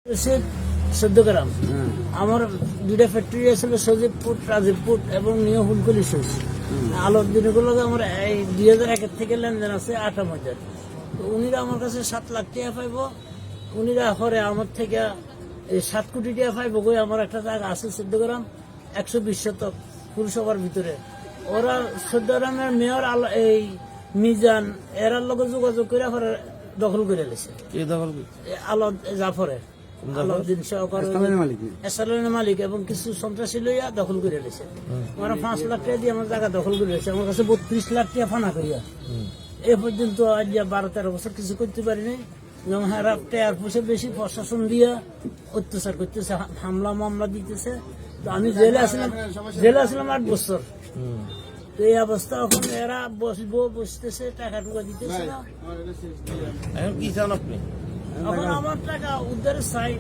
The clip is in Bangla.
14 গ্রাম। আমার দুইটা ফ্যাক্টরি আছিল, সজিবপুর, রাজীবপুর এবং নিউ হুলকুলি সুইচ। আলোর দিনগুলো আমার এই 2001 থেকে লেনদেন আছে 58,000। তো উনিরা আমার কাছে 7 লাখ টাকা পাইব, উনিরা পরে আমার থেকে এই 7 কোটি টাকা পাইব। আমার একটা জায়গা আছে 14 গ্রাম, 120 শতক পুরসভার ভিতরে। ওরা 14 গ্রামের মেয়র এই মিজান এরার লগে যোগাযোগ করে পরে দখল করে লেছে। আলো জাফরের মালিক এবং কিছু সন্ত্রাসী লইয়া দখল করে রেছে। ওরা 5 লাখ টাকা দিয়ে আমার জায়গা দখল করে রেছে। আমার কাছে 32 লাখ টাকা ফানা করিয়া এ পর্যন্ত আজ 12-13 বছর কিছু করতে পারিনি। যেমন টায়ার পয়সা বেশি প্রশাসন দিয়া অত্যাচার করতেছে, হামলা মামলা দিতেছে। তো আমি জেলে আসলাম 8 বছর। তো এই অবস্থা এখন এরা বসতেছে, টাকা টুকা দিতেছে না। এখন কি চান আপনি? এখন আমার টাকা উদ্ধারের চাই।